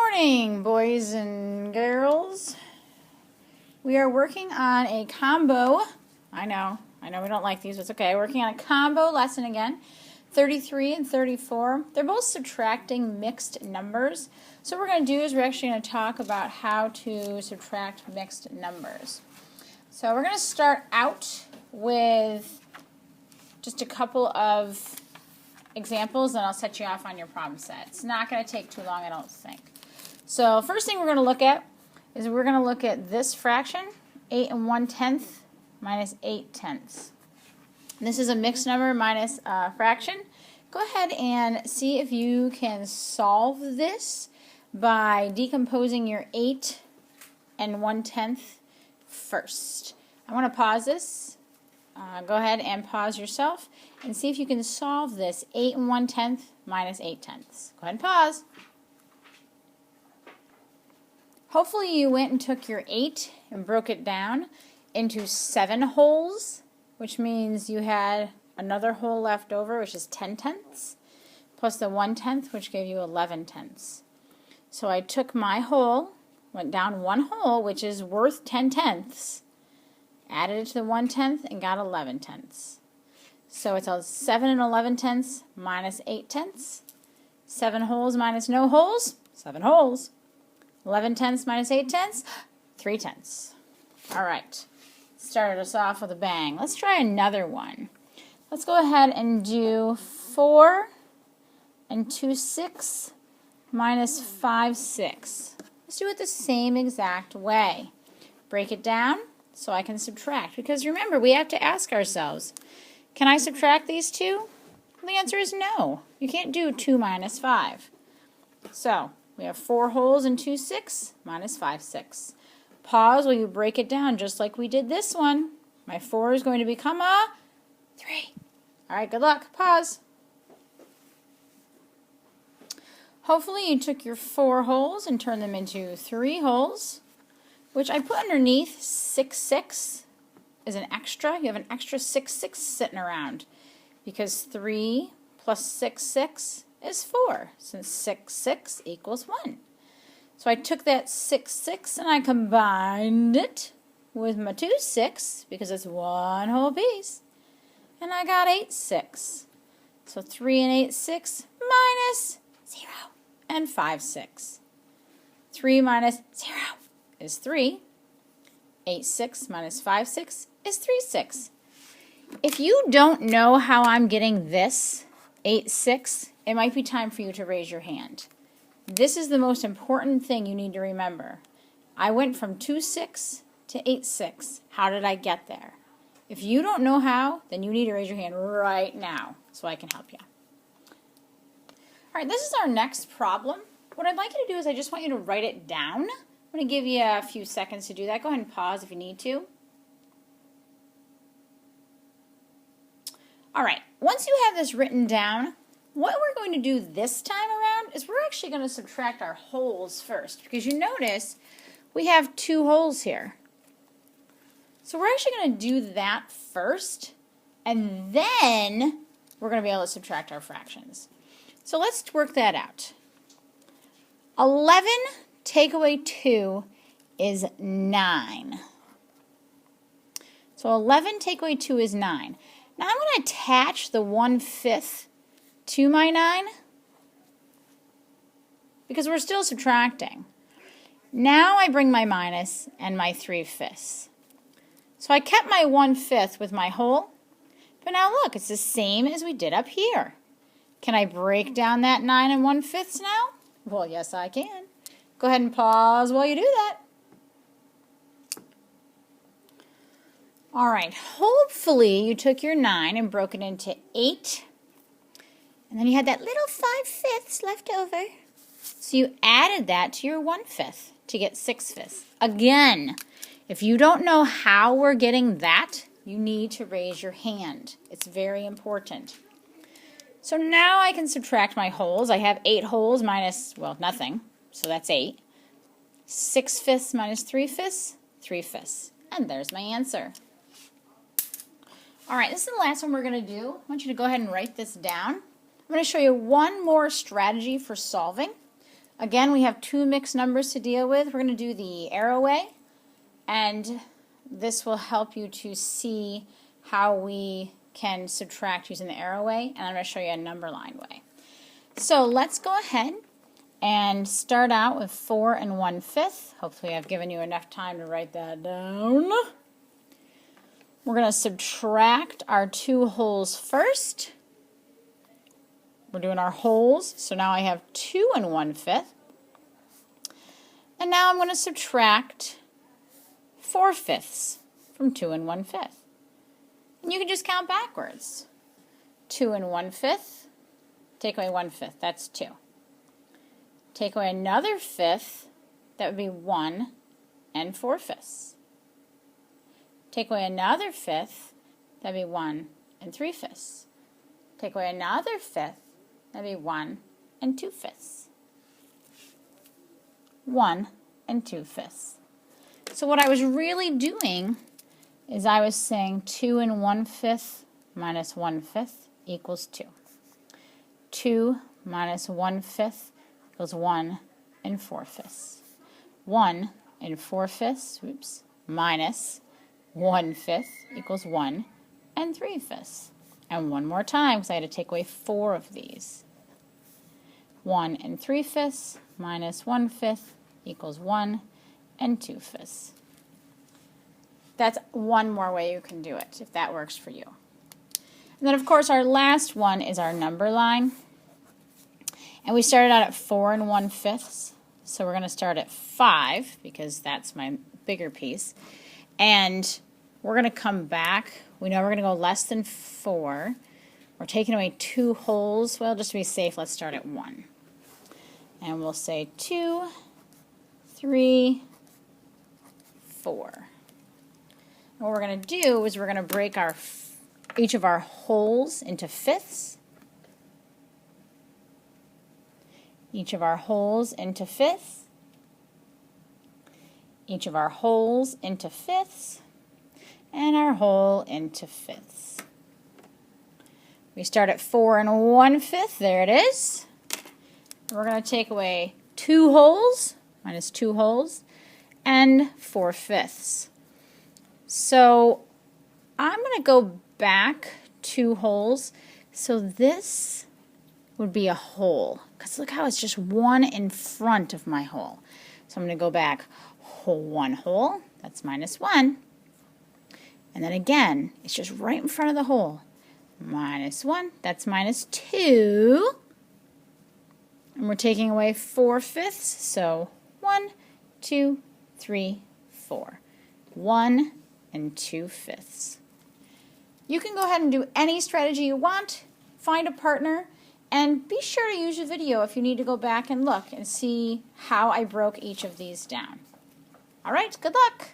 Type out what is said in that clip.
Morning, boys and girls. We are working on a combo. I know we don't like these, but it's okay. Working on a combo lesson again. 33 and 34. They're both subtracting mixed numbers. So what we're going to do is we're actually going to talk about how to subtract mixed numbers. So we're going to start out with just a couple of examples, and I'll set you off on your problem set. It's not going to take too long, I don't think. So first thing we're going to look at is we're going to look at this fraction, 8 1/10 minus 8/10. This is a mixed number minus a fraction. Go ahead and see if you can solve this by decomposing your 8 1/10 first. I want to pause this. Go ahead and pause yourself and see if you can solve this 8 1/10 minus 8/10. Go ahead and pause. Hopefully you went and took your 8 and broke it down into 7 wholes, which means you had another whole left over, which is 10/10, plus the 1/10, which gave you 11/10. So I took my whole, went down one whole, which is worth 10/10, added it to the 1/10, and got 11/10. So it's a 7 11/10 minus 8/10. 7 wholes minus no holes, 7 wholes. 11/10 minus 8/10, 3/10. All right, started us off with a bang. Let's try another one. Let's go ahead and do 4 2/6 minus 5/6. Let's do it the same exact way. Break it down so I can subtract. Because remember, we have to ask ourselves, can I subtract these two? Well, the answer is no. You can't do 2 minus 5. So we have 4 wholes and 2/6 minus 5/6. Pause while you break it down just like we did this one. My 4 is going to become a 3. All right, good luck. Pause. Hopefully you took your 4 wholes and turned them into 3 wholes, which I put underneath 6/6 is an extra. You have an extra 6/6 sitting around because 3 plus 6/6 is 4, since 6/6 equals 1. So I took that 6/6 and I combined it with my 2/6 because it's one whole piece, and I got 8/6. So 3 and 8/6 minus 0 and 5/6. 3 minus 0 is 3. 8/6 minus 5/6 is 3/6. If you don't know how I'm getting this 8/6, it might be time for you to raise your hand. This is the most important thing you need to remember. I went from 2/6 to 8/6. How did I get there? If you don't know how, then you need to raise your hand right now so I can help you. All right, this is our next problem. What I'd like you to do is I just want you to write it down. I'm going to give you a few seconds to do that. Go ahead and pause if you need to. All right, once you have this written down, what we're going to do this time around is we're actually going to subtract our wholes first, because you notice we have 2 wholes here. So we're actually going to do that first, and then we're going to be able to subtract our fractions. So let's work that out. 11 take away 2 is 9. So 11 take away 2 is 9. Now I'm going to attach the 1/5 to my 9 because we're still subtracting. Now I bring my minus and my 3/5. So I kept my 1/5 with my whole, but now look, it's the same as we did up here. Can I break down that 9 and 1/5 now? Well, yes, I can. Go ahead and pause while you do that. All right, hopefully you took your 9 and broke it into 8. And then you had that little 5/5 left over. So you added that to your 1/5 to get 6/5. Again, if you don't know how we're getting that, you need to raise your hand. It's very important. So now I can subtract my wholes. I have 8 wholes minus, well, nothing. So that's 8. 6/5 minus 3/5, 3/5. And there's my answer. All right, this is the last one we're going to do. I want you to go ahead and write this down. I'm going to show you one more strategy for solving. Again, we have two mixed numbers to deal with. We're going to do the arrow way, and this will help you to see how we can subtract using the arrow way, and I'm going to show you a number line way. So let's go ahead and start out with 4 1/5. Hopefully I've given you enough time to write that down. We're going to subtract our 2 wholes first. We're doing our wholes, so now I have 2 1/5. And now I'm going to subtract 4/5 from 2 1/5. And you can just count backwards. 2 1/5, take away 1/5, that's 2. Take away another 5th, that would be 1 4/5. Take away another 5th, that would be 1 3/5. Take away another 5th, that would be 1 2/5. 1 2/5. So what I was really doing is I was saying 2 1/5 minus 1/5 equals 2. 2 minus 1/5 equals 1 4/5. 1 4/5, oops, minus 1/5 equals 1 3/5. And one more time, because I had to take away 4 of these. 1 3/5 minus 1/5 equals 1 2/5. That's one more way you can do it, if that works for you. And then, of course, our last one is our number line. And we started out at 4 1/5. So we're going to start at 5, because that's my bigger piece. And we're going to come back. We know we're going to go less than 4. We're taking away 2 wholes. Well, just to be safe, let's start at 1. And we'll say 2, 3, 4. And what we're going to do is we're going to break each of our wholes into fifths. Each of our wholes into fifths. Each of our wholes into fifths. And our whole into fifths. We start at 4 1/5. There it is. We're going to take away 2 wholes, minus 2 wholes, and 4/5. So I'm going to go back 2 wholes. So this would be a whole, because look how it's just 1 in front of my whole. So I'm going to go back 1 whole, that's minus 1. And then again, it's just right in front of the whole. Minus 1, that's minus 2. And we're taking away 4/5, so 1, 2, 3, 4. 1 2/5. You can go ahead and do any strategy you want. Find a partner, and be sure to use your video if you need to go back and look and see how I broke each of these down. All right, good luck.